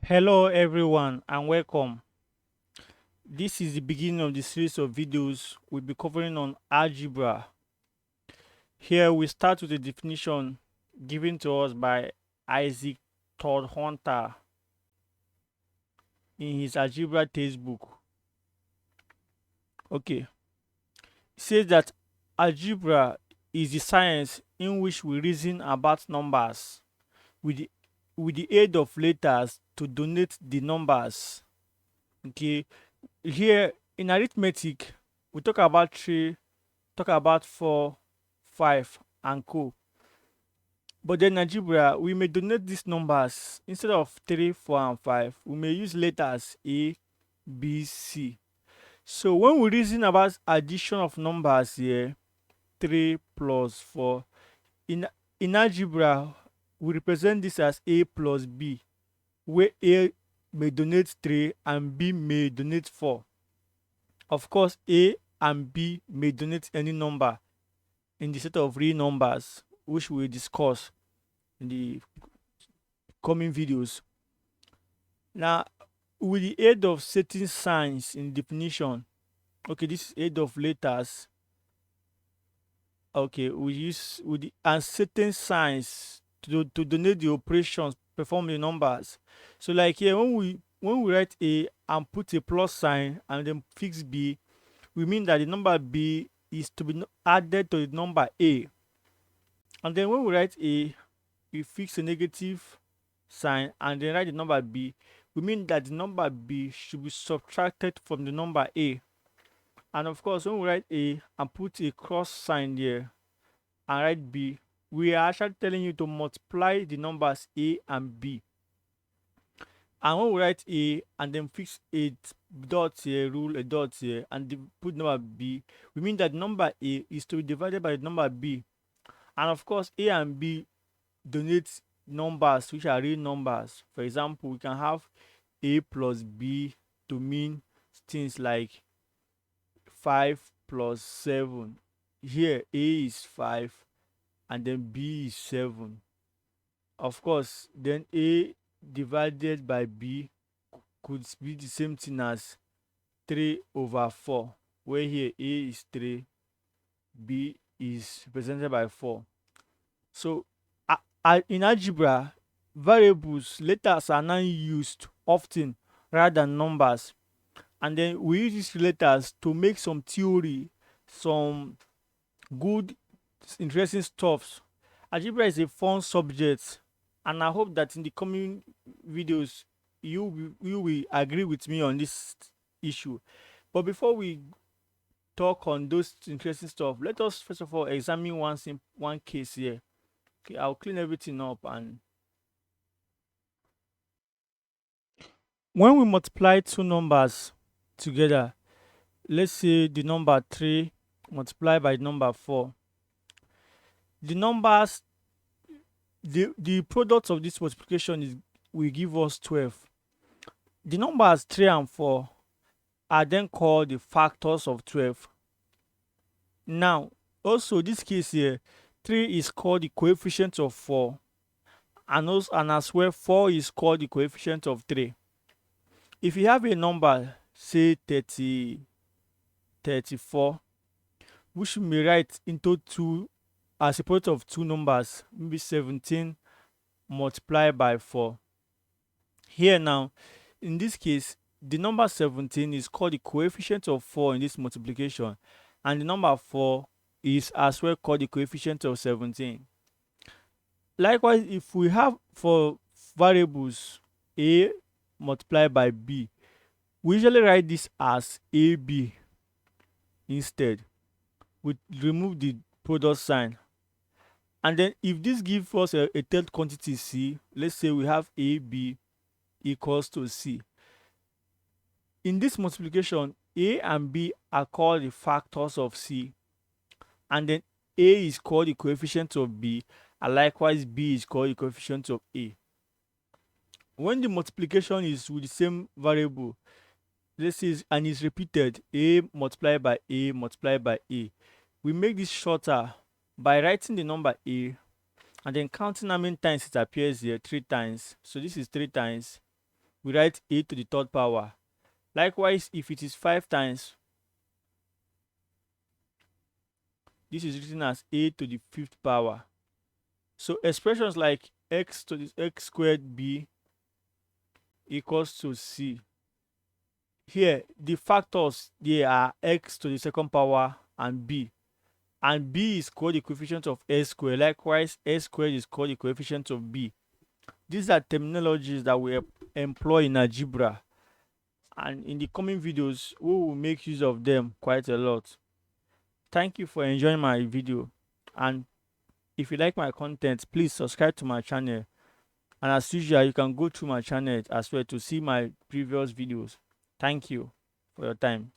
Hello everyone and welcome. This is the beginning of the series of videos we'll be covering on algebra. Here we start with a definition given to us by Isaac Todd Hunter in his algebra textbook. Okay, it says that algebra is the science in which we reason about numbers with the, with the aid of letters to donate the numbers. Okay, here in arithmetic we talk about 3, talk about 4, 5, and co. But then algebra, we may donate these numbers instead of 3, 4, and 5. We may use letters A, B, C. So when we reason about addition of numbers here, 3 plus 4, in in algebra, we represent this as A plus B, where A may donate 3 and B may donate 4. Of course, A and B may donate any number in the set of real numbers, which we will discuss in the coming videos. Now, with the aid of certain signs in definition, okay, this is aid of letters. Okay, we use with the and certain signs to donate the operations, perform the numbers. So, like here, when we write A and put a plus sign and then fix B, we mean that the number B is to be added to the number A. And then when we write A, we fix a negative sign and then write the number B, we mean that the number B should be subtracted from the number A. And of course, when we write A and put a cross sign there and write B, we are actually telling you to multiply the numbers A and B. And when we write A and then fix a dot here, rule a dot here, and put number B, we mean that number A is to be divided by the number B. And of course, A and B donate numbers which are real numbers. For example, we can have A plus B to mean things like 5 plus 7. Here A is 5 and then B is 7. Of course, then A divided by B could be the same thing as 3 over 4, where here A is 3, B is represented by 4. So in algebra, variables, letters are now used often rather than numbers. And then we use these letters to make some theory, some good, interesting stuffs. Algebra is a fun subject, and I hope that in the coming videos you will agree with me on this issue. But before we talk on those interesting stuff, let us first of all examine one case here. Okay, I'll clean everything up. And when we multiply two numbers together, let's say the number 3 multiplied by the number 4, the numbers, the product of this multiplication is will give us 12. The numbers 3 and 4 are then called the factors of 12. Now, also this case here, 3 is called the coefficient of 4, and as well 4 is called the coefficient of 3. If you have a number, say 34, which we may write into 2 as a product of two numbers, maybe 17 multiplied by 4. Here now, in this case, the number 17 is called the coefficient of 4 in this multiplication, and the number 4 is as well called the coefficient of 17. Likewise, if we have for variables A multiplied by B, we usually write this as AB instead. We remove the product sign. And then if this gives us a third quantity C, let's say we have AB equals to C. In this multiplication, A and B are called the factors of C, and then A is called the coefficient of B, and likewise B is called the coefficient of A. When the multiplication is with the same variable, let's say and is repeated, A multiplied by A multiplied by A, we make this shorter by writing the number A and then counting how many times it appears here, 3 times. So this is 3 times. we write a to the third power. Likewise, if it is 5 times, this is written as a to the fifth power. So expressions like x to the x squared b equals to c. Here, the factors, they are x to the second power and b. And b is called the coefficient of s squared. Likewise, s squared is called the coefficient of b. These are terminologies that we employ in algebra, and in the coming videos we will make use of them quite a lot. Thank you for enjoying my video, and if you like my content, please subscribe to my channel. And as usual, you can go through my channel as well to see my previous videos. Thank you for your time.